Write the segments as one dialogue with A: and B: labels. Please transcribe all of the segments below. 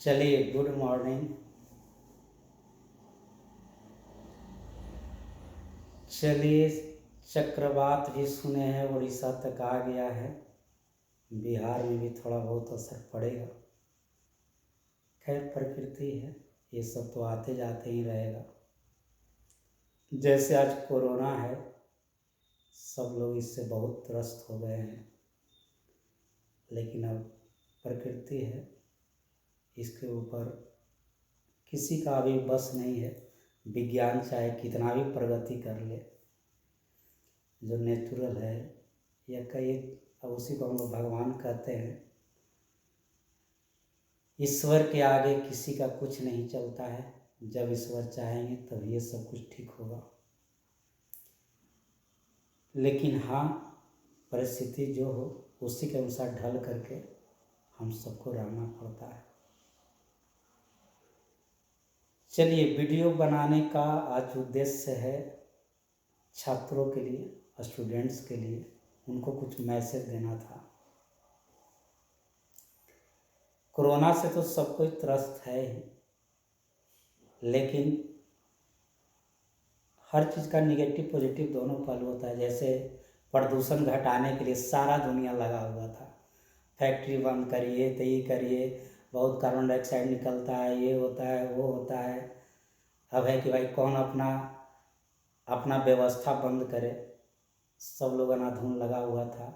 A: चलिए, good morning. चलिए, चक्रवात भी सुने हैं उड़ीसा तक आ गया है। बिहार में भी थोड़ा बहुत असर पड़ेगा। खैर, प्रकृति है, ये सब तो आते जाते ही रहेगा। जैसे आज कोरोना है, सब लोग इससे बहुत त्रस्त हो गए हैं, लेकिन अब प्रकृति है, इसके ऊपर किसी का भी बस नहीं है। विज्ञान चाहे कितना भी प्रगति कर ले, जो नेचुरल है या कई, अब उसी को हम लोग भगवान कहते हैं, ईश्वर के आगे किसी का कुछ नहीं चलता है। जब ईश्वर चाहेंगे तब ये सब कुछ ठीक होगा। लेकिन हाँ, परिस्थिति जो हो उसी के अनुसार ढल करके हम सबको रहना पड़ता है। चलिए, वीडियो बनाने का आज उद्देश्य है छात्रों के लिए, स्टूडेंट्स के लिए, उनको कुछ मैसेज देना था। कोरोना से तो सब कोई त्रस्त है ही, लेकिन हर चीज़ का निगेटिव पॉजिटिव दोनों पहलू होता है। जैसे प्रदूषण घटाने के लिए सारा दुनिया लगा हुआ था, फैक्ट्री बंद करिए तो ये करिए, बहुत कार्बन डाइऑक्साइड निकलता है, ये होता है वो होता है। अब है कि भाई कौन अपना अपना व्यवस्था बंद करे, सब लोग अनाधुन लगा हुआ था।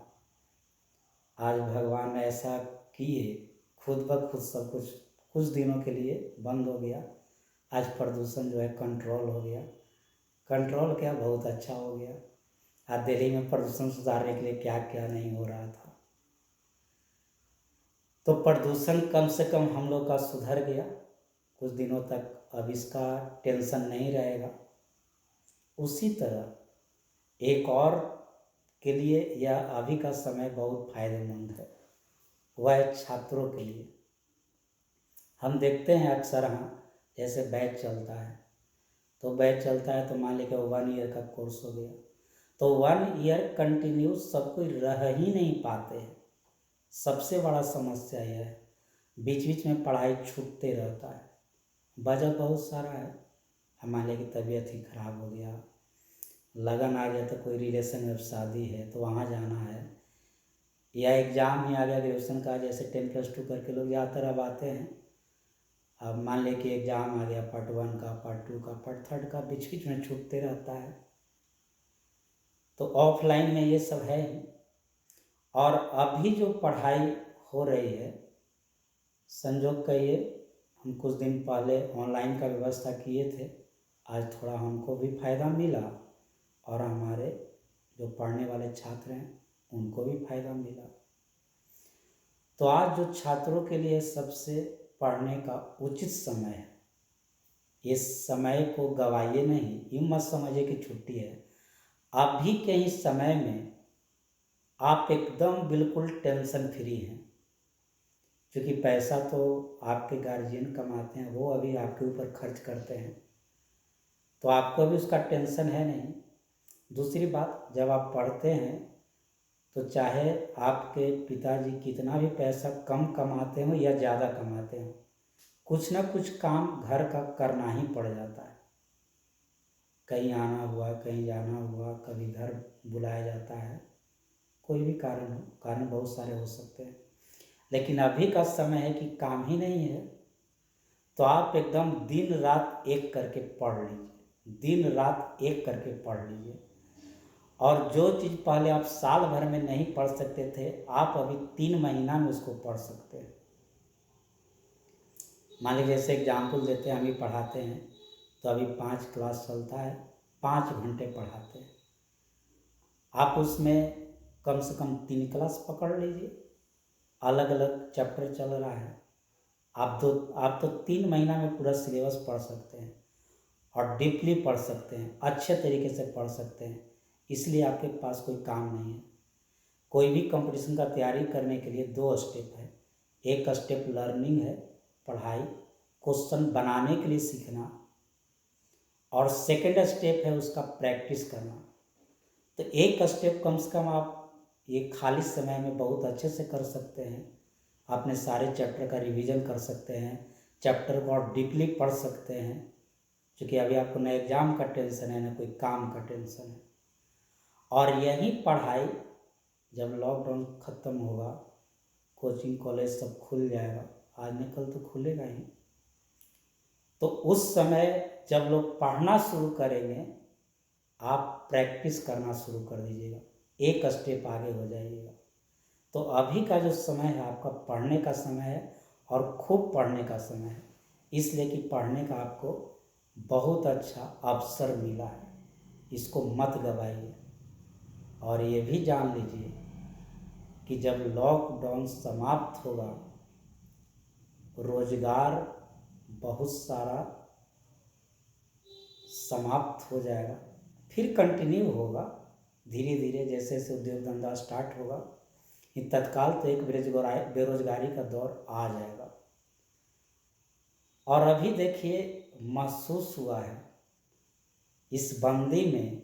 A: आज भगवान ऐसा किए, खुद ब खुद सब कुछ कुछ दिनों के लिए बंद हो गया। आज प्रदूषण जो है कंट्रोल हो गया। कंट्रोल क्या, बहुत अच्छा हो गया। आज दिल्ली में प्रदूषण सुधारने के लिए क्या क्या नहीं हो रहा था। तो प्रदूषण कम से कम हम लोग का सुधर गया कुछ दिनों तक। अब इसका टेंशन नहीं रहेगा। उसी तरह एक और के लिए यह अभी का समय बहुत फायदेमंद है, वह है छात्रों के लिए। हम देखते हैं अक्सर, हाँ, जैसे बैच चलता है तो मान लीजिए 1 ईयर का कोर्स हो गया, तो 1 ईयर कंटिन्यू सब कोई रह ही नहीं पाते हैं। सबसे बड़ा समस्या यह है, बीच बीच में पढ़ाई छूटते रहता है। वजह बहुत सारा है। मान लीजिए कि तबीयत ही खराब हो गया, लगन आ गया, तो कोई रिलेशन में शादी है तो वहाँ जाना है, या एग्ज़ाम ही आ गया ग्रेजुएशन का, जैसे 10+2 करके लोग ज़्यादातर अब आते हैं। अब मान लें कि एग्ज़ाम आ गया, पार्ट 1 का, पार्ट 2 का, पार्ट 3 का, बीच बीच में छूटते रहता है। तो ऑफलाइन में ये सब है ही। और अभी जो पढ़ाई हो रही है, संजोग कहिए, हम कुछ दिन पहले ऑनलाइन का व्यवस्था किए थे। आज थोड़ा हमको भी फ़ायदा मिला और हमारे जो पढ़ने वाले छात्र हैं उनको भी फ़ायदा मिला। तो आज जो छात्रों के लिए सबसे पढ़ने का उचित समय है, इस समय को गवाइए नहीं। यूँ मत समझिए कि छुट्टी है। अभी के ही समय में आप एकदम बिल्कुल टेंशन फ्री हैं, क्योंकि पैसा तो आपके गार्जियन कमाते हैं, वो अभी आपके ऊपर खर्च करते हैं, तो आपको अभी उसका टेंशन है नहीं। दूसरी बात, जब आप पढ़ते हैं तो चाहे आपके पिताजी कितना भी पैसा कम कमाते हो या ज़्यादा कमाते हो, कुछ ना कुछ काम घर का करना ही पड़ जाता है। कहीं आना हुआ, कहीं जाना हुआ, कभी घर बुलाया जाता है, कोई भी कारण हो, कारण बहुत सारे हो सकते हैं। लेकिन अभी का समय है कि काम ही नहीं है, तो आप एकदम दिन रात एक करके पढ़ लीजिए, दिन रात एक करके पढ़ लीजिए। और जो चीज़ पहले आप साल भर में नहीं पढ़ सकते थे, आप अभी 3 महीना में उसको पढ़ सकते हैं। मान लीजिए, जैसे एग्जाम्पल देते हैं, हम ही पढ़ाते हैं, तो अभी 5 क्लास चलता है, 5 घंटे पढ़ाते हैं। आप उसमें कम से कम 3 क्लास पकड़ लीजिए, अलग अलग चैप्टर चल रहा है। आप तो 3 महीना में पूरा सिलेबस पढ़ सकते हैं और डीपली पढ़ सकते हैं, अच्छे तरीके से पढ़ सकते हैं। इसलिए आपके पास कोई काम नहीं है। कोई भी कंपटीशन का तैयारी करने के लिए 2 स्टेप है। एक स्टेप लर्निंग है, पढ़ाई, क्वेश्चन बनाने के लिए सीखना, और सेकंड स्टेप है उसका प्रैक्टिस करना। तो एक स्टेप कम से कम आप ये खाली समय में बहुत अच्छे से कर सकते हैं। अपने सारे चैप्टर का रिवीजन कर सकते हैं, चैप्टर को और डीपली पढ़ सकते हैं, क्योंकि अभी आपको न एग्ज़ाम का टेंशन है न कोई काम का टेंशन है। और यही पढ़ाई जब लॉकडाउन ख़त्म होगा, कोचिंग कॉलेज सब खुल जाएगा, आज न कल तो खुलेगा ही, तो उस समय जब लोग पढ़ना शुरू करेंगे, आप प्रैक्टिस करना शुरू कर दीजिएगा, एक स्टेप आगे हो जाइएगा। तो अभी का जो समय है आपका पढ़ने का समय है और खूब पढ़ने का समय है, इसलिए कि पढ़ने का आपको बहुत अच्छा अवसर मिला है, इसको मत गवाइए। और ये भी जान लीजिए कि जब लॉकडाउन समाप्त होगा, रोजगार बहुत सारा समाप्त हो जाएगा, फिर कंटिन्यू होगा धीरे धीरे, जैसे जैसे उद्योग धंधा स्टार्ट होगा। ये तत्काल तो एक बेरोजगारी का दौर आ जाएगा। और अभी देखिए महसूस हुआ है, इस बंदी में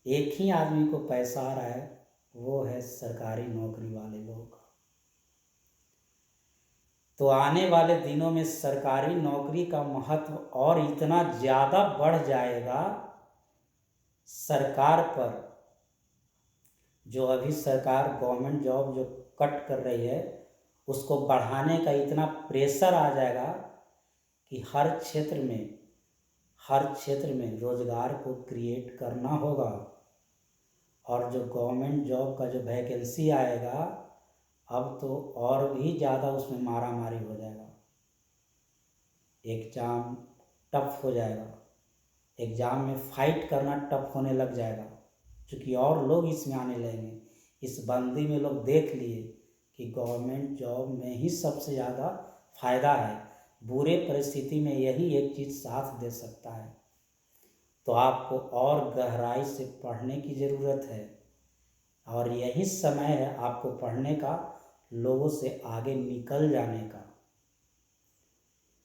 A: एक ही आदमी को पैसा आ रहा है, वो है सरकारी नौकरी वाले लोग। तो आने वाले दिनों में सरकारी नौकरी का महत्व और इतना ज़्यादा बढ़ जाएगा। सरकार पर जो अभी सरकार गवर्नमेंट जॉब जो कट कर रही है, उसको बढ़ाने का इतना प्रेशर आ जाएगा कि हर क्षेत्र में रोज़गार को क्रिएट करना होगा। और जो गवर्नमेंट जॉब का जो वैकेंसी आएगा, अब तो और भी ज़्यादा उसमें मारामारी हो जाएगा, एग्ज़ाम टफ हो जाएगा, एग्ज़ाम में फ़ाइट करना टफ होने लग जाएगा, क्योंकि और लोग इसमें आने लगेंगे। इस बंदी में लोग देख लिए कि गवर्नमेंट जॉब में ही सबसे ज़्यादा फ़ायदा है, बुरे परिस्थिति में यही एक चीज़ साथ दे सकता है। तो आपको और गहराई से पढ़ने की ज़रूरत है, और यही समय है आपको पढ़ने का, लोगों से आगे निकल जाने का।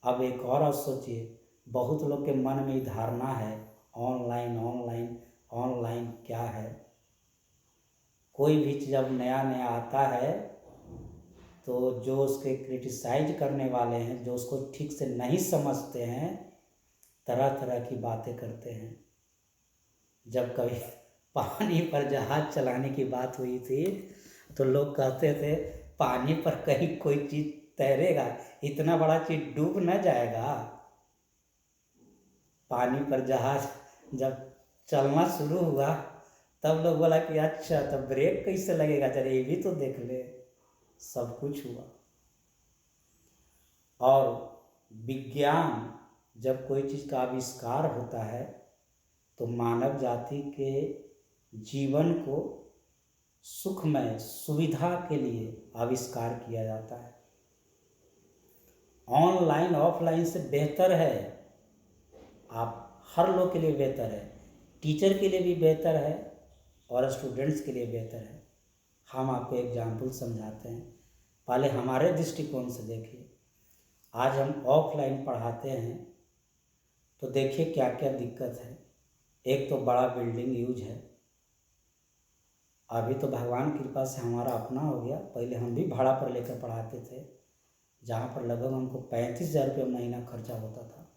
A: अब एक और सोचिए, बहुत लोग के मन में धारणा है ऑनलाइन ऑनलाइन ऑनलाइन क्या है। कोई भी चीज़ जब नया नया आता है तो जो उसके क्रिटिसाइज करने वाले हैं, जो उसको ठीक से नहीं समझते हैं, तरह तरह की बातें करते हैं। जब कभी पानी पर जहाज चलाने की बात हुई थी तो लोग कहते थे पानी पर कहीं कोई चीज़ तैरेगा, इतना बड़ा चीज़ डूब न जाएगा। पानी पर जहाज जब चलना शुरू हुआ तब लोग बोला कि अच्छा तो ब्रेक कैसे लगेगा, चले ये भी तो देख ले। सब कुछ हुआ। और विज्ञान जब कोई चीज़ का आविष्कार होता है तो मानव जाति के जीवन को सुखमय सुविधा के लिए आविष्कार किया जाता है। ऑनलाइन ऑफलाइन से बेहतर है, आप हर लोग के लिए बेहतर है, टीचर के लिए भी बेहतर है और स्टूडेंट्स के लिए बेहतर है। हम आपको एग्जाम्पल समझाते हैं, पहले हमारे दृष्टिकोण से देखिए। आज हम ऑफलाइन पढ़ाते हैं तो देखिए क्या क्या दिक्कत है। एक तो बड़ा बिल्डिंग यूज है, अभी तो भगवान की कृपा से हमारा अपना हो गया, पहले हम भी भाड़ा पर लेकर पढ़ाते थे, जहाँ पर लगभग हमको 35,000 रुपये महीना खर्चा होता था,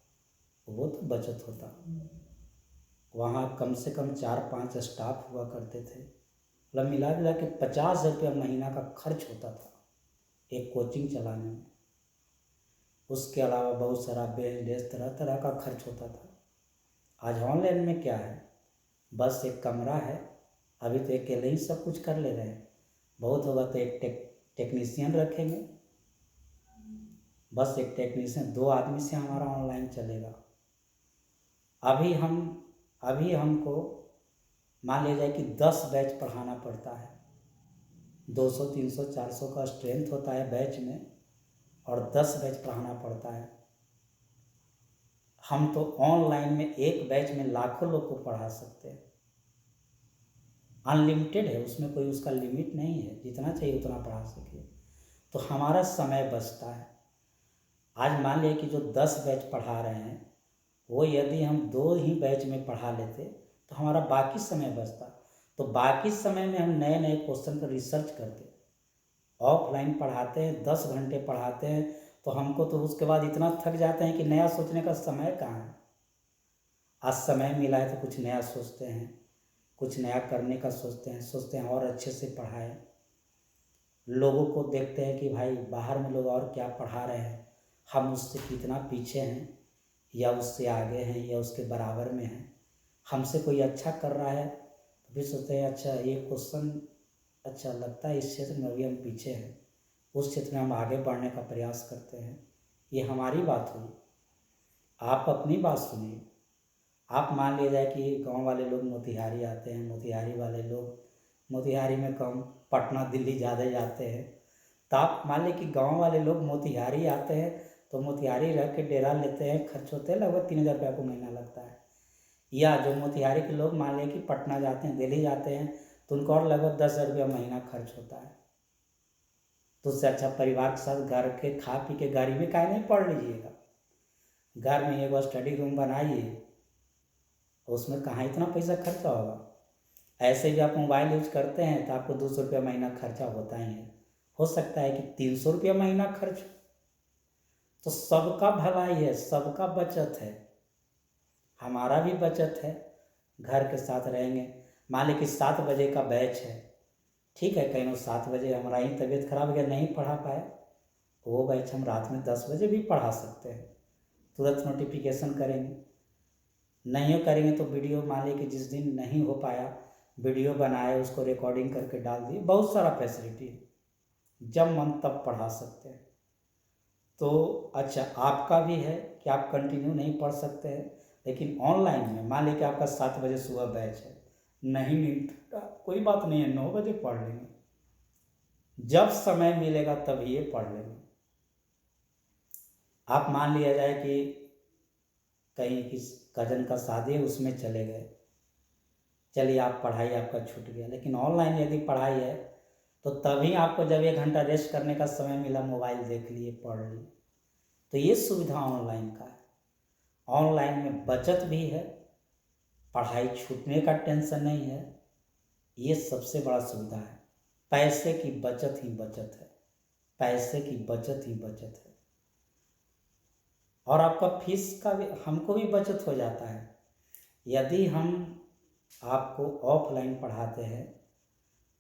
A: वो तो बचत होता। वहाँ कम से कम 4-5 स्टाफ हुआ करते थे, मतलब मिला जुला के 50,000 रुपये महीना का खर्च होता था एक कोचिंग चलाने में। उसके अलावा बहुत सारा बेंच डेस्क तरह तरह का खर्च होता था। आज ऑनलाइन में क्या है, बस एक कमरा है, अभी तो अकेले ही सब कुछ कर ले रहे हैं, बहुत होगा तो एक टेक्नीशियन रखेंगे, बस एक टेक्नीशियन 2 आदमी से हमारा ऑनलाइन चलेगा। अभी हमको मान लिया जाए कि 10 बैच पढ़ाना पड़ता है, 200 300 400 का स्ट्रेंथ होता है बैच में, और 10 बैच पढ़ाना पड़ता है। हम तो ऑनलाइन में एक बैच में लाखों लोग को पढ़ा सकते हैं, अनलिमिटेड है, उसमें कोई उसका लिमिट नहीं है, जितना चाहिए उतना पढ़ा सकिए। तो हमारा समय बचता है। आज मान लिया कि जो 10 बैच पढ़ा रहे हैं, वो यदि हम 2 ही बैच में पढ़ा लेते तो हमारा बाकी समय बचता। तो बाकी समय में हम नए नए क्वेश्चन पर रिसर्च करते। ऑफलाइन पढ़ाते हैं, 10 घंटे पढ़ाते हैं, तो हमको तो उसके बाद इतना थक जाते हैं कि नया सोचने का समय कहाँ है। आज समय मिला है तो कुछ नया सोचते हैं, कुछ नया करने का सोचते हैं और अच्छे से पढ़ाएं। लोगों को देखते हैं कि भाई बाहर में लोग और क्या पढ़ा रहे हैं, हम उससे कितना पीछे हैं या उससे आगे हैं या उसके बराबर में हैं। हमसे कोई अच्छा कर रहा है तो फिर सोचते हैं अच्छा ये क्वेश्चन अच्छा लगता है, इस क्षेत्र में अभी हम पीछे हैं, उस क्षेत्र में हम आगे बढ़ने का प्रयास करते हैं। ये हमारी बात हुई, आप अपनी बात सुनिए। आप मान लिया जाए कि गांव वाले लोग मोतिहारी आते हैं, मोतिहारी वाले लोग मोतिहारी में कम, पटना दिल्ली ज़्यादा जाते हैं। तो आप मान लें कि गांव वाले लोग मोतिहारी आते हैं तो मोतिहारी रह के डेरा लेते हैं, खर्च होते हैं लगभग 3,000 रुपया को महीना लगता है। या जो मोतिहारी के लोग मान लें कि पटना जाते हैं, दिल्ली जाते हैं तो उनको और लगभग 10,000 रुपया महीना खर्च होता है। तो उससे अच्छा परिवार के साथ घर के खा पी के गाड़ी में काहे नहीं पढ़ लीजिएगा। घर में एक बार स्टडी रूम बनाइए, उसमें कहाँ इतना पैसा खर्चा होगा। ऐसे भी आप मोबाइल यूज करते हैं तो आपको 200 रुपया महीना खर्चा होता ही है, हो सकता है कि 300 रुपया महीना खर्च। तो सबका भलाई है, सबका बचत है, हमारा भी बचत है। घर के साथ रहेंगे, मान लीजिए कि 7 बजे का बैच है, ठीक है, कहीं 7 बजे हमारा ही तबीयत खराब हो गया, नहीं पढ़ा पाए, वो बैच हम रात में 10 बजे भी पढ़ा सकते हैं। तुरंत नोटिफिकेशन करेंगे, नहीं करेंगे तो वीडियो मान लीजिए कि जिस दिन नहीं हो पाया वीडियो बनाए, उसको रिकॉर्डिंग करके डाल दिए, बहुत सारा फैसिलिटी है, जब मन तब पढ़ा सकते हैं। तो अच्छा आपका भी है कि आप कंटिन्यू नहीं पढ़ सकते हैं, लेकिन ऑनलाइन में मान लीजिए कि आपका 7 बजे सुबह बैच है, नहीं मिलता कोई बात नहीं है, 9 बजे पढ़ लेंगे, जब समय मिलेगा तभी ये पढ़ लेंगे। आप मान लिया जाए कि कहीं किस कजन का शादी है उसमें चले गए, चलिए आप पढ़ाई आपका छूट गया, लेकिन ऑनलाइन यदि पढ़ाई है तो तभी आपको जब 1 घंटा रेस्ट करने का समय मिला मोबाइल देख लिए, पढ़ लिए। तो ये सुविधा ऑनलाइन का है। ऑनलाइन में बचत भी है, पढ़ाई छूटने का टेंशन नहीं है, ये सबसे बड़ा सुविधा है। पैसे की बचत ही बचत है, पैसे की बचत ही बचत है। और आपका फीस का भी हमको भी बचत हो जाता है। यदि हम आपको ऑफलाइन पढ़ाते हैं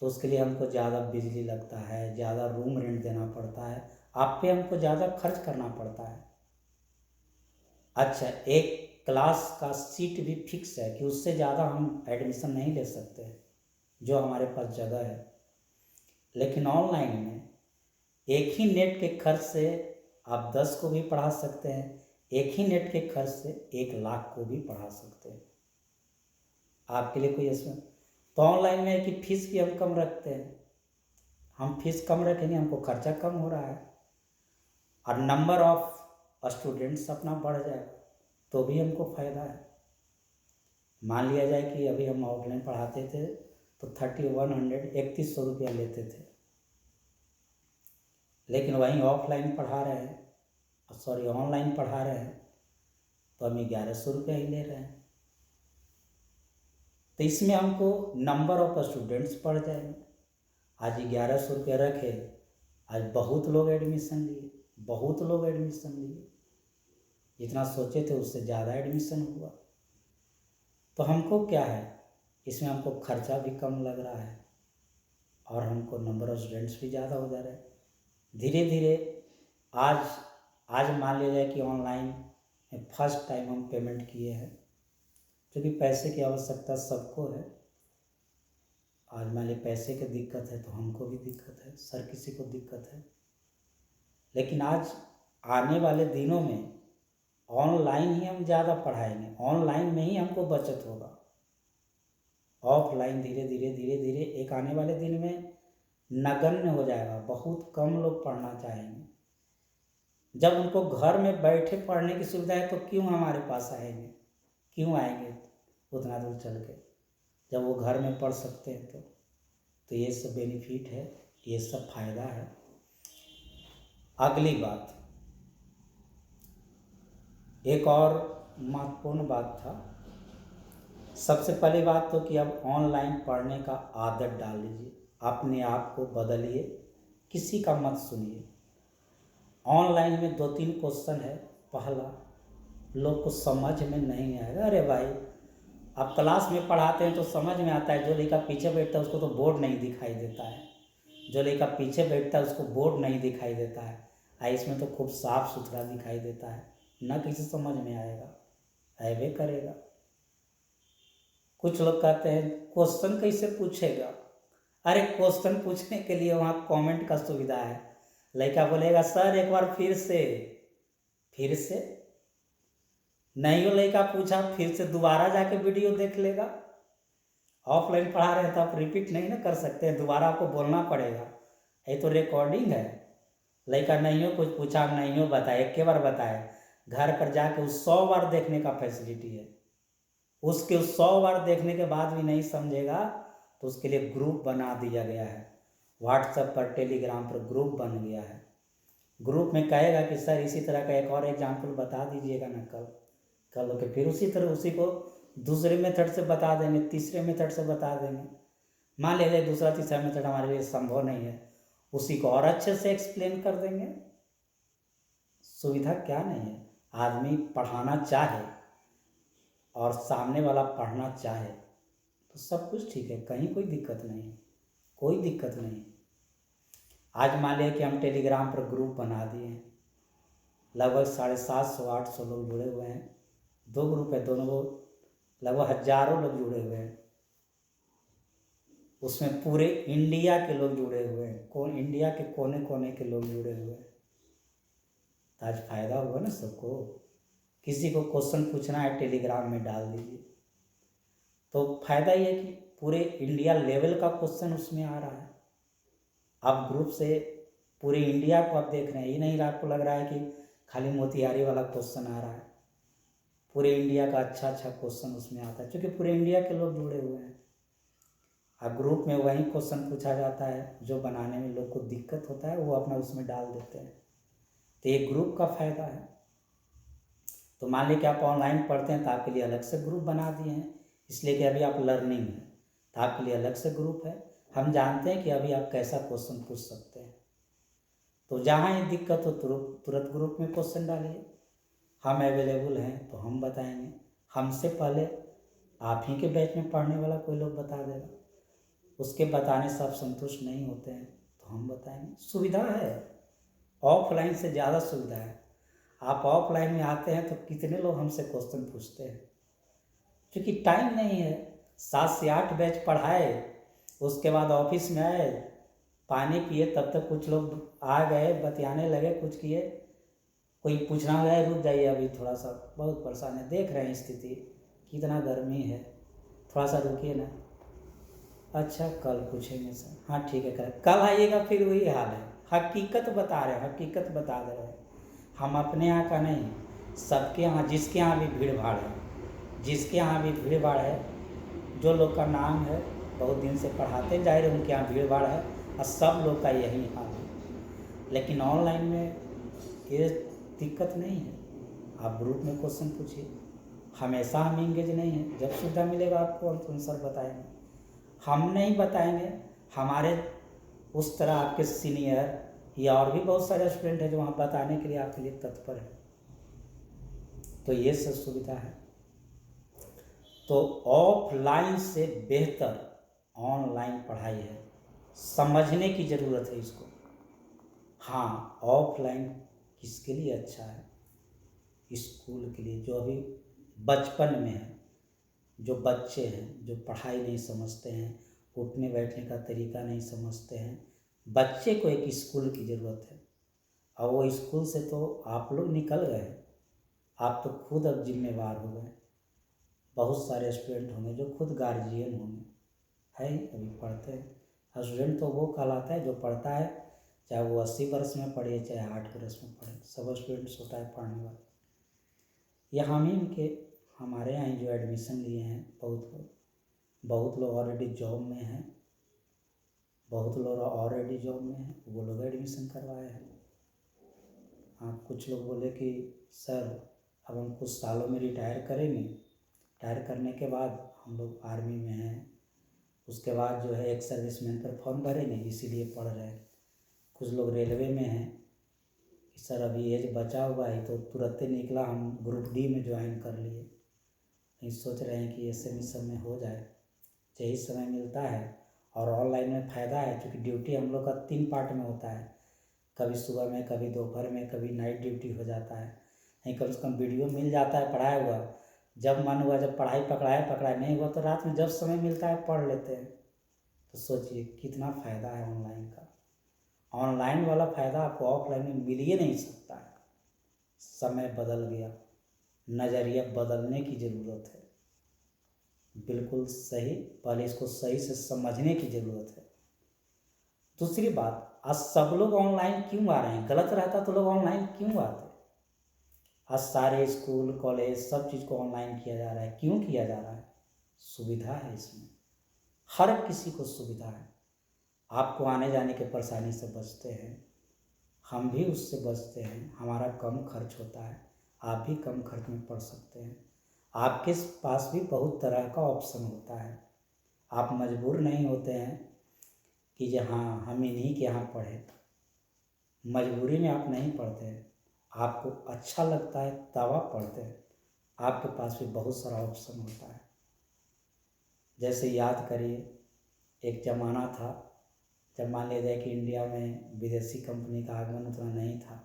A: तो उसके लिए हमको ज़्यादा बिजली लगता है, ज़्यादा रूम रेंट देना पड़ता है, आप पे हमको ज़्यादा खर्च करना पड़ता है। अच्छा एक क्लास का सीट भी फिक्स है कि उससे ज़्यादा हम एडमिशन नहीं ले सकते जो हमारे पास जगह है। लेकिन ऑनलाइन में एक ही नेट के खर्च से आप 10 को भी पढ़ा सकते हैं, एक ही नेट के खर्च से 1 लाख को भी पढ़ा सकते हैं। आपके लिए कोई इसमें तो ऑनलाइन में है कि फीस भी हम कम रखते हैं, हम फीस कम रखेंगे, हमको खर्चा कम हो रहा है और नंबर ऑफ स्टूडेंट्स अपना बढ़ जाएगा तो भी हमको फ़ायदा है। मान लिया जाए कि अभी हम ऑफलाइन पढ़ाते थे तो 3100 रुपया लेते थे, लेकिन वहीं ऑफलाइन पढ़ा रहे हैं, सॉरी ऑनलाइन पढ़ा रहे हैं तो हम 1100 रुपया ही ले रहे हैं। तो इसमें हमको नंबर ऑफ स्टूडेंट्स बढ़ जाएंगे। आज 1100 रुपया रखे, आज बहुत लोग एडमिशन लिए, बहुत लोग एडमिशन लिए, जितना सोचे थे उससे ज़्यादा एडमिशन हुआ। तो हमको क्या है, इसमें हमको खर्चा भी कम लग रहा है और हमको नंबर ऑफ स्टूडेंट्स भी ज़्यादा हो जा रहे हैं। धीरे धीरे आज मान लिया जाए कि ऑनलाइन में फर्स्ट टाइम हम पेमेंट किए हैं, क्योंकि पैसे की आवश्यकता सबको है। आज मान लीजिए पैसे की दिक्कत है तो हमको भी दिक्कत है, सर किसी को दिक्कत है, लेकिन आज आने वाले दिनों में ऑनलाइन ही हम ज़्यादा पढ़ाएंगे, ऑनलाइन में ही हमको बचत होगा। ऑफलाइन धीरे धीरे एक आने वाले दिन में नगण्य हो जाएगा, बहुत कम लोग पढ़ना चाहेंगे। जब उनको घर में बैठे पढ़ने की सुविधा है तो क्यों हमारे पास आएंगे, क्यों आएंगे उतना दूर चल के, जब वो घर में पढ़ सकते हैं। तो ये सब बेनिफिट है, ये सब फायदा है। अगली बात, एक और महत्वपूर्ण बात था, सबसे पहली बात तो कि अब ऑनलाइन पढ़ने का आदत डाल लीजिए, अपने आप को बदलिए, किसी का मत सुनिए। ऑनलाइन में 2-3 क्वेश्चन है। पहला, लोग को समझ में नहीं आएगा। अरे भाई, आप क्लास में पढ़ाते हैं तो समझ में आता है, जो लड़का पीछे बैठता है उसको तो बोर्ड नहीं दिखाई देता है, जो लड़का पीछे बैठता है उसको बोर्ड नहीं दिखाई देता है। इसमें तो खूब साफ सुथरा दिखाई देता है, ना किसी समझ में आएगा, ऐवे करेगा। कुछ लोग कहते हैं क्वेश्चन कैसे पूछेगा। अरे क्वेश्चन पूछने के लिए वहाँ कमेंट का सुविधा है। लड़का बोलेगा सर एक बार फिर से नहीं, वो लड़का पूछा फिर से दोबारा जाके वीडियो देख लेगा। ऑफलाइन पढ़ा रहे हैं तो आप रिपीट नहीं ना कर सकते, दोबारा आपको बोलना पड़ेगा, ये तो रिकॉर्डिंग है। लड़का नहीं हो कुछ पूछा, नहीं हो बताए, एक बार बताए, घर पर जाके उस 100 बार देखने का फैसिलिटी है। उसके 100 बार देखने के बाद भी नहीं समझेगा तो उसके लिए ग्रुप बना दिया गया है। व्हाट्सएप पर, टेलीग्राम पर ग्रुप बन गया है। ग्रुप में कहेगा कि सर इसी तरह का एक और एग्जाम्पल बता दीजिएगा ना कल के फिर उसी तरह उसी को दूसरे मेथड से बता देंगे, तीसरे मेथड से बता देंगे। मान लीजिए दूसरा तीसरा मेथड हमारे लिए संभव नहीं है, उसी को और अच्छे से एक्सप्लेन कर देंगे। सुविधा क्या नहीं है। आदमी पढ़ाना चाहे और सामने वाला पढ़ना चाहे तो सब कुछ ठीक है, कहीं कोई दिक्कत नहीं है, कोई दिक्कत नहीं। आज मान लिया कि हम टेलीग्राम पर ग्रुप बना दिए हैं, लगभग 750-800 लोग जुड़े हुए हैं। 2 ग्रुप है, दोनों को लगभग हजारों लोग जुड़े हुए हैं। उसमें पूरे इंडिया के लोग जुड़े हुए हैं, इंडिया के कोने कोने के लोग जुड़े हुए हैं। तो आज फायदा हुआ ना सबको। किसी को क्वेश्चन पूछना है टेलीग्राम में डाल दीजिए, तो फायदा ये है कि पूरे इंडिया लेवल का क्वेश्चन उसमें आ रहा है। आप ग्रुप से पूरे इंडिया को आप देख रहे हैं, ये नहीं आपको लग रहा है कि खाली मोतिहारी वाला क्वेश्चन आ रहा है। पूरे इंडिया का अच्छा क्वेश्चन उसमें आता है, क्योंकि पूरे इंडिया के लोग जुड़े हुए हैं। अब ग्रुप में वही क्वेश्चन पूछा जाता है जो बनाने में लोग को दिक्कत होता है, वो अपना उसमें डाल देते हैं। तो ये ग्रुप का फायदा है। तो मान लीजिए कि आप ऑनलाइन पढ़ते हैं तो आपके लिए अलग से ग्रुप बना दिए हैं, इसलिए कि अभी आप लर्निंग है तो आपके लिए अलग से ग्रुप है। हम जानते हैं कि अभी आप कैसा क्वेश्चन पूछ सकते हैं, तो जहाँ ये दिक्कत हो तुरंत ग्रुप में क्वेश्चन डालिए। हम अवेलेबल हैं तो हम बताएंगे, हमसे पहले आप ही के बैच में पढ़ने वाला कोई लोग बता देगा, उसके बताने से आप संतुष्ट नहीं होते हैं तो हम बताएंगे। सुविधा है, ऑफलाइन से ज़्यादा सुविधा है। आप ऑफलाइन में आते हैं तो कितने लोग हमसे क्वेश्चन पूछते हैं, क्योंकि टाइम नहीं है। 7 से 8 बैच पढ़ाए, उसके बाद ऑफिस में आए, पानी पिए, तब तक कुछ लोग आ गए, बतियाने लगे, कुछ किए, कोई पूछना गया रुक जाइए अभी थोड़ा सा बहुत परेशान है, देख रहे हैं स्थिति कितना गर्मी है, थोड़ा सा रुकिए ना। अच्छा कल पूछेंगे सर, हाँ ठीक है कल आइएगा। फिर वही हाल है। हकीकत बता रहे हैं, हकीकत बता दे रहे हैं। हम अपने यहाँ का नहीं, सबके यहाँ, जिसके यहाँ भी भीड़ भाड़ है, जिसके यहाँ भी भीड़ भाड़ है, जो लोग का नाम है, बहुत दिन से पढ़ाते जाहिर है उनके यहाँ भीड़ भाड़ है, और सब लोग का यही हाल है। लेकिन ऑनलाइन में ये दिक्कत नहीं है। आप ग्रुप में क्वेश्चन पूछिए, हमेशा हम इंगेज नहीं हैं, जब सुविधा मिलेगा आपको हम आंसर बताएंगे। हम नहीं बताएंगे, हमारे उस तरह आपके सीनियर या और भी बहुत सारे स्टूडेंट हैं जो वहाँ बताने के लिए आपके लिए तत्पर है। तो ये सब सुविधा है। तो ऑफलाइन से बेहतर ऑनलाइन पढ़ाई है, समझने की ज़रूरत है इसको। हाँ, ऑफलाइन किसके लिए अच्छा है? स्कूल के लिए, जो अभी बचपन में है, जो बच्चे हैं, जो पढ़ाई नहीं समझते हैं, उठने बैठने का तरीका नहीं समझते हैं, बच्चे को एक स्कूल की ज़रूरत है। और वो स्कूल से तो आप लोग निकल गए, आप तो खुद अब जिम्मेवार हो गए। बहुत सारे स्टूडेंट होंगे जो खुद गार्जियन होंगे, है ही, अभी पढ़ते हैं। स्टूडेंट तो वो कहलाता है जो पढ़ता है, चाहे वो 80 वर्ष में पढ़े चाहे 8 वर्ष में पढ़े, सब स्टूडेंट्स होता है पढ़ने वाला। या हम ही के हमारे यहाँ जो एडमिशन लिए हैं, बहुत लोग ऑलरेडी जॉब में हैं, बहुत लोग ऑलरेडी जॉब में हैं, वो लोग एडमिशन करवाए हैं। हाँ, कुछ लोग बोले कि सर अब हम कुछ सालों में रिटायर करेंगे, रिटायर करने के बाद हम लोग आर्मी में हैं, उसके बाद जो है एक सर्विसमैन पर फॉर्म भरेंगे, इसीलिए पढ़ रहे हैं। कुछ लोग रेलवे में हैं, कि सर अभी एज बचा हुआ है, तो तुरंत ही निकला, हम ग्रुप डी में ज्वाइन कर लिए। नहीं सोच रहे हैं कि ऐसे में समय हो जाए, यही समय मिलता है। और ऑनलाइन में फ़ायदा है क्योंकि ड्यूटी हम लोग का 3 पार्ट में होता है, कभी सुबह में, कभी दोपहर में, कभी नाइट ड्यूटी हो जाता है। नहीं कम से कम वीडियो मिल जाता है पढ़ाया हुआ, जब मन हुआ, जब पढ़ाई पकड़ाए नहीं हुआ तो रात में जब समय मिलता है पढ़ लेते हैं। तो सोचिए कितना फ़ायदा है ऑनलाइन का। ऑनलाइन वाला फ़ायदा आपको ऑफलाइन में मिल ही नहीं सकता है। समय बदल गया, नज़रिया बदलने की ज़रूरत है। बिल्कुल सही, पहले इसको सही से समझने की ज़रूरत है। दूसरी बात, आज सब लोग ऑनलाइन क्यों आ रहे हैं? गलत रहता तो लोग ऑनलाइन क्यों आते? आज सारे स्कूल कॉलेज सब चीज़ को ऑनलाइन किया जा रहा है। क्यों किया जा रहा है? सुविधा है इसमें, हर किसी को सुविधा है। आपको आने जाने के परेशानी से बचते हैं, हम भी उससे बचते हैं, हमारा कम खर्च होता है, आप भी कम खर्च में पढ़ सकते हैं। आपके पास भी बहुत तरह का ऑप्शन होता है, आप मजबूर नहीं होते हैं कि जो हाँ हम इन्हीं के यहाँ पढ़ें। मजबूरी में आप नहीं पढ़ते हैं, आपको अच्छा लगता है तब आप पढ़ते हैं। आपके पास भी बहुत सारा ऑप्शन होता है। जैसे याद करिए, एक ज़माना था जब मान लिया जाए कि इंडिया में विदेशी कंपनी का आगमन उतना नहीं था,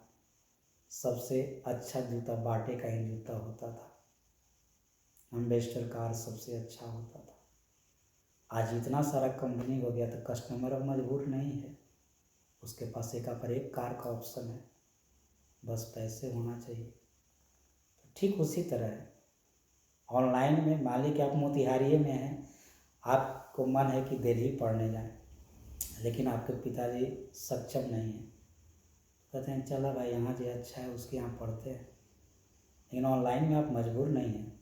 A: सबसे अच्छा जूता बाटे का ही जूता होता था, एम्बेसडर कार सबसे अच्छा होता था। आज इतना सारा कंपनी हो गया तो कस्टमर अब मजबूर नहीं है, उसके पास एक पर एक कार का ऑप्शन है, बस पैसे होना चाहिए। तो ठीक उसी तरह है ऑनलाइन में। मान लीजिए कि आप मोतिहारी में हैं, आपको मन है कि दिल्ली पढ़ने जाएं, लेकिन आपके पिताजी सक्षम नहीं हैं, कहते हैं चलो भाई यहाँ जो अच्छा है उसके यहाँ पढ़ते हैं। लेकिन ऑनलाइन में आप मजबूर नहीं हैं,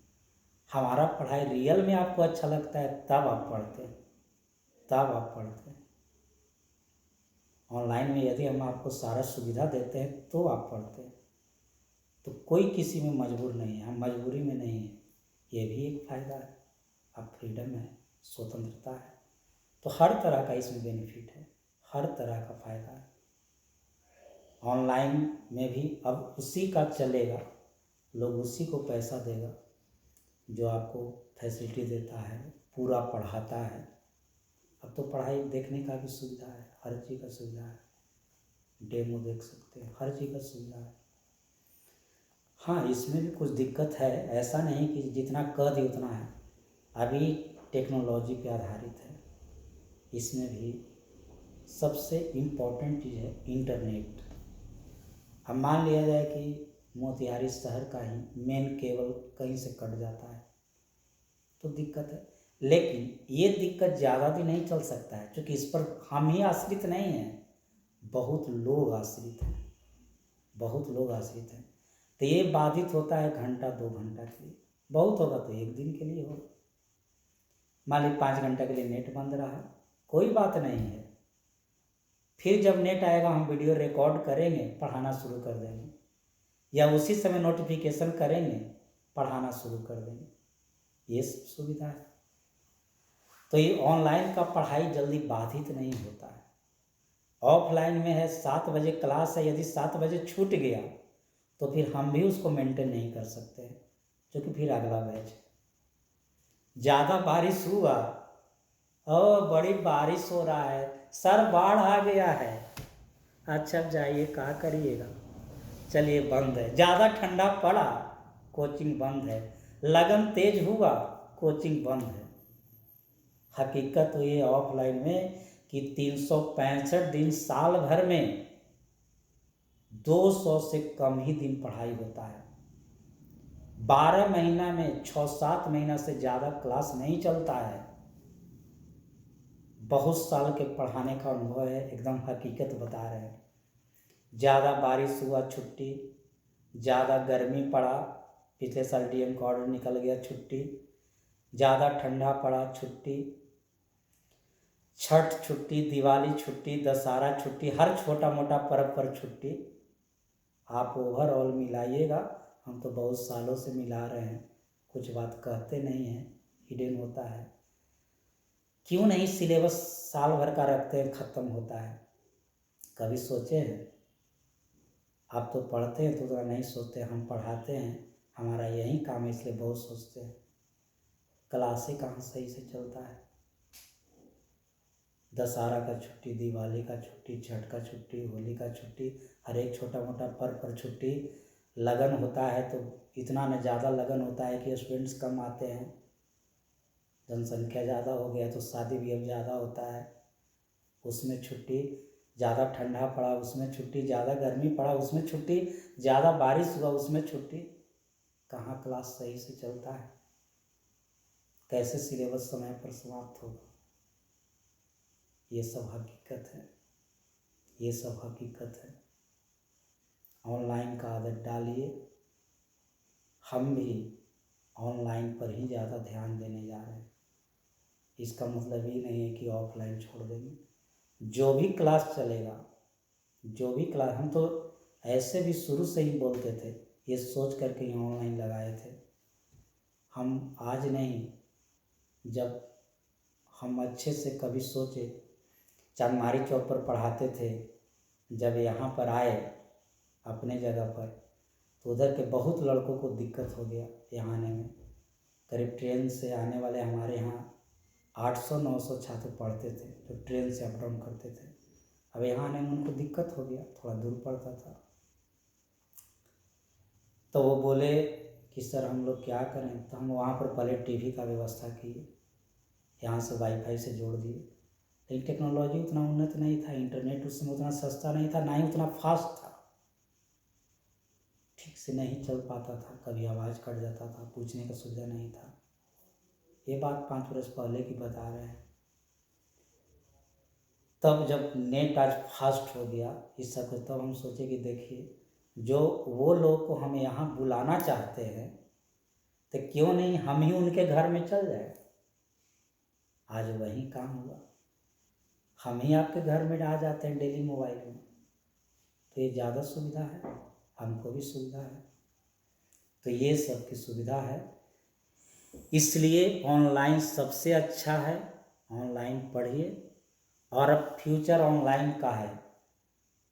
A: हमारा पढ़ाई रियल में आपको अच्छा लगता है तब आप पढ़ते हैं, तब आप पढ़ते हैं। ऑनलाइन में यदि हम आपको सारा सुविधा देते हैं तो आप पढ़ते हैं। तो कोई किसी में मजबूर नहीं है, हम मजबूरी में नहीं है, ये भी एक फ़ायदा है। अब फ्रीडम है, स्वतंत्रता है, तो हर तरह का इसमें बेनिफिट है, हर तरह का फ़ायदा है। ऑनलाइन में भी अब उसी का चलेगा, लोग उसी को पैसा देगा जो आपको फैसिलिटी देता है, पूरा पढ़ाता है। अब तो पढ़ाई देखने का भी सुविधा है, हर चीज़ का सुविधा है, डेमो देख सकते हैं, हर चीज़ का सुविधा है। हाँ इसमें भी कुछ दिक्कत है, ऐसा नहीं कि जितना कह दी उतना है, अभी टेक्नोलॉजी पे आधारित है। इसमें भी सबसे इम्पोर्टेंट चीज़ है इंटरनेट। अब मान लिया जाए कि मोतिहारी शहर का ही मेन केबल कहीं से कट जाता है तो दिक्कत है, लेकिन ये दिक्कत ज़्यादा भी नहीं चल सकता है क्योंकि इस पर हम ही आश्रित नहीं हैं, बहुत लोग आश्रित हैं, बहुत लोग आश्रित हैं। तो ये बाधित होता है घंटा 2 घंटा के लिए, बहुत होगा तो 1 दिन के लिए होगा। मान लीजिए 5 घंटा के लिए नेट बंद रहा, कोई बात नहीं है, फिर जब नेट आएगा हम वीडियो रिकॉर्ड करेंगे, पढ़ाना शुरू कर देंगे, या उसी समय नोटिफिकेशन करेंगे, पढ़ाना शुरू कर देंगे, ये सब सुविधा है। तो ये ऑनलाइन का पढ़ाई जल्दी बाधित नहीं होता है। ऑफलाइन में है 7 बजे क्लास है, यदि 7 बजे छूट गया तो फिर हम भी उसको मेंटेन नहीं कर सकते हैं क्योंकि फिर अगला बैच है। ज़्यादा बारिश हुआ, बड़ी बारिश हो रहा है सर, बाढ़ आ गया है, अच्छा जाइए कहा करिएगा, चलिए बंद है। ज़्यादा ठंडा पड़ा, कोचिंग बंद है। लगन तेज हुआ, कोचिंग बंद है। हकीकत तो ये ऑफलाइन में कि 365 दिन साल भर में 200 से कम ही दिन पढ़ाई होता है। 12 महीना में 6-7 महीना से ज़्यादा क्लास नहीं चलता है। बहुत साल के पढ़ाने का अनुभव है, एकदम हकीकत बता रहे हैं। ज़्यादा बारिश हुआ छुट्टी, ज़्यादा गर्मी पड़ा, पिछले साल डीएम का ऑर्डर निकल गया छुट्टी, ज़्यादा ठंडा पड़ा छुट्टी, छठ छुट्टी, दिवाली छुट्टी, दशहरा छुट्टी, हर छोटा मोटा पर्व पर छुट्टी। आप ओवरऑल मिलाइएगा, हम तो बहुत सालों से मिला रहे हैं, कुछ बात कहते नहीं हैं, हिडन होता है। क्यों नहीं सिलेबस साल भर का रखते हैं, ख़त्म होता है? कभी सोचे हैं? आप तो पढ़ते हैं तो उतना नहीं सोचते, हम पढ़ाते हैं, हमारा यही काम है इसलिए बहुत सोचते हैं। क्लासें कहाँ सही से चलता है। दशहरा का छुट्टी, दिवाली का छुट्टी, छठ का छुट्टी, होली का छुट्टी, हर एक छोटा मोटा पर्व पर छुट्टी। लगन होता है तो इतना न ज़्यादा लगन होता है कि स्टूडेंट्स कम आते हैं, जनसंख्या ज़्यादा हो गया तो शादी भी अब ज़्यादा होता है, उसमें छुट्टी। ज़्यादा ठंडा पड़ा उसमें छुट्टी, ज़्यादा गर्मी पड़ा उसमें छुट्टी, ज़्यादा बारिश हुआ उसमें छुट्टी। कहाँ क्लास सही से चलता है, कैसे सिलेबस समय पर समाप्त होगा। ये सब हकीकत है, ये सब हकीकत है। ऑनलाइन का आदत डालिए, हम भी ऑनलाइन पर ही ज़्यादा ध्यान देने जा रहे हैं। इसका मतलब ये नहीं है कि ऑफलाइन छोड़ देंगे। जो भी क्लास चलेगा, जो भी क्लास, हम तो ऐसे भी शुरू से ही बोलते थे, ये सोच करके ही ऑनलाइन लगाए थे। हम आज नहीं, जब हम अच्छे से कभी सोचे, चांदमारी चौक पर पढ़ाते थे, जब यहाँ पर आए अपने जगह पर तो उधर के बहुत लड़कों को दिक्कत हो गया यहाँ आने में। करीब ट्रेन से आने वाले हमारे यहाँ 800-900 छात्र पढ़ते थे जो ट्रेन से अप डाउन करते थे। अब यहाँ आने में उनको दिक्कत हो गया, थोड़ा दूर पड़ता था। तो वो बोले कि सर हम लोग क्या करें। तो हम वहाँ पर पहले टीवी का व्यवस्था किए, यहाँ से वाईफाई से जोड़ दिए। लेकिन टेक्नोलॉजी उतना उन्नत नहीं था, इंटरनेट उस समय उतना सस्ता नहीं था, ना ही उतना फास्ट था, ठीक से नहीं चल पाता था, कभी आवाज़ कट जाता था, पूछने का सुविधा नहीं था। ये बात 5 वर्ष पहले की बता रहे हैं। तब जब नेट आज फास्ट हो गया इस सब को, तब हम सोचे कि देखिए, जो वो लोग को हम यहाँ बुलाना चाहते हैं तो क्यों नहीं हम ही उनके घर में चल जाए। आज वही काम हुआ, हम ही आपके घर में आ जाते हैं डेली मोबाइल में, तो ये ज़्यादा सुविधा है, हमको भी सुविधा है। तो ये सब की सुविधा है, इसलिए ऑनलाइन सबसे अच्छा है। ऑनलाइन पढ़िए, और अब फ्यूचर ऑनलाइन का है।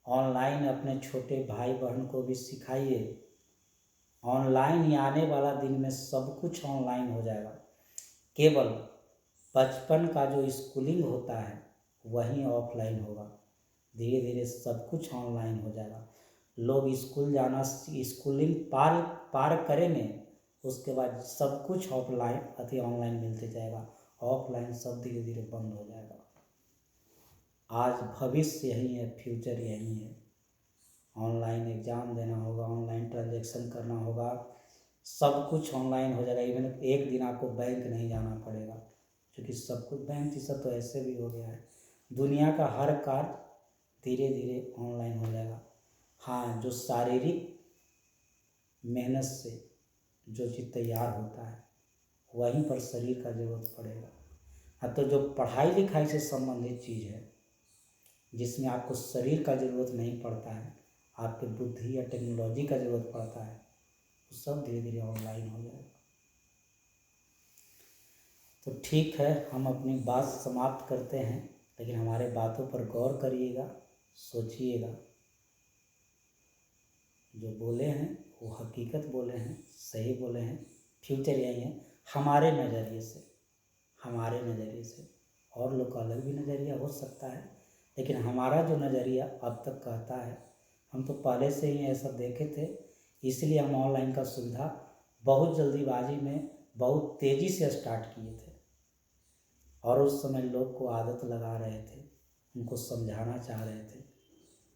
A: ऑनलाइन अपने छोटे भाई बहन को भी सिखाइए। ऑनलाइन ही आने वाला दिन में सब कुछ ऑनलाइन हो जाएगा। केवल बचपन का जो स्कूलिंग होता है वही ऑफलाइन होगा। धीरे धीरे सब कुछ ऑनलाइन हो जाएगा। लोग स्कूल जाना, स्कूलिंग पार करेंगे, उसके बाद सब कुछ ऑफलाइन ऑनलाइन मिलते जाएगा। ऑफलाइन सब धीरे धीरे बंद हो जाएगा। आज भविष्य यही है, फ्यूचर यही है। ऑनलाइन एग्ज़ाम देना होगा, ऑनलाइन ट्रांजैक्शन करना होगा, सब कुछ ऑनलाइन हो जाएगा। इवन एक दिन आपको बैंक नहीं जाना पड़ेगा, क्योंकि सब कुछ बैंक की सब तो ऐसे भी हो गया है। दुनिया का हर कार्य धीरे धीरे ऑनलाइन हो जाएगा। हाँ, जो शारीरिक मेहनत से जो चीज़ तैयार होता है वहीं पर शरीर का ज़रूरत पड़ेगा। हाँ, तो जो पढ़ाई लिखाई से संबंधित चीज़ है जिसमें आपको शरीर का ज़रूरत नहीं पड़ता है, आपके बुद्धि या टेक्नोलॉजी का ज़रूरत पड़ता है, वो सब धीरे धीरे ऑनलाइन हो जाएगा। तो ठीक है, हम अपनी बात समाप्त करते हैं, लेकिन हमारे बातों पर गौर करिएगा, सोचिएगा। जो बोले हैं वो हकीकत बोले हैं, सही बोले हैं। फ्यूचर यही है हमारे नज़रिए से, हमारे नज़रिए से। और लोग का अलग भी नज़रिया हो सकता है, लेकिन हमारा जो नज़रिया अब तक कहता है, हम तो पहले से ही ऐसा देखे थे, इसलिए हम ऑनलाइन का सुविधा बहुत जल्दीबाजी में बहुत तेज़ी से स्टार्ट किए थे। और उस समय लोग को आदत लगा रहे थे, उनको समझाना चाह रहे थे।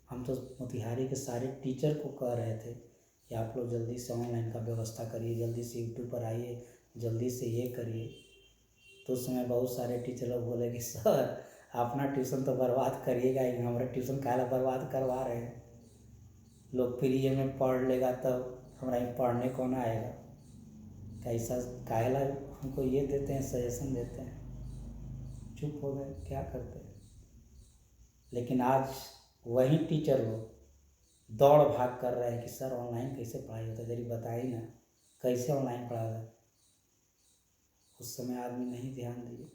A: हम तो मोतिहारी के सारे टीचर को कह रहे थे कि आप लोग जल्दी से ऑनलाइन का व्यवस्था करिए, जल्दी से यूट्यूब पर आइए, जल्दी से ये करिए। तो उस समय बहुत सारे टीचर लोग बोले कि सर अपना ट्यूशन तो बर्बाद करिएगा ही, हमारा ट्यूशन काहे बर्बाद करवा रहे हैं। लोग फ्री में पढ़ लेगा तब हमारा पढ़ने कौन आएगा। कैसा काहेला हमको ये देते हैं, सजेशन देते हैं। चुप हो गए, क्या करते हैं। लेकिन आज वही टीचर लोग दौड़ भाग कर रहे हैं कि सर ऑनलाइन कैसे पढ़ाई होता है, जरी बताइए ना कैसे ऑनलाइन पढ़ा जाए। उस समय आदमी नहीं ध्यान दिए।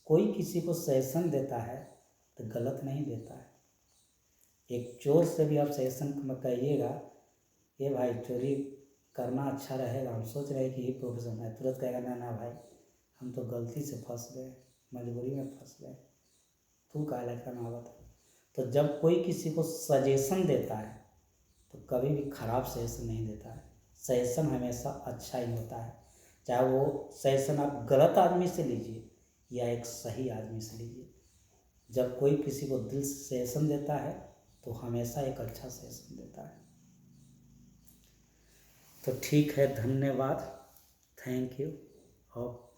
A: कोई किसी को सजेशन देता है तो गलत नहीं देता है, एक चोर से भी आप सजेशन में कहिएगा, ये भाई चोरी करना अच्छा रहेगा, हम सोच रहे हैं कि ये प्रोफेशन है, तुरंत कहेगा ना ना भाई हम तो गलती से फंस गए, मजबूरी में फंस गए, तू काहे करना बता। तो जब कोई किसी को सजेशन देता है तो कभी भी ख़राब सजेशन नहीं देता है, सजेशन हमेशा अच्छा ही होता है, चाहे वो सजेशन आप गलत आदमी से लीजिए या एक सही आदमी से लीजिए। जब कोई किसी को दिल से सजेशन देता है तो हमेशा एक अच्छा सजेशन देता है। तो ठीक है, धन्यवाद, थैंक यू। और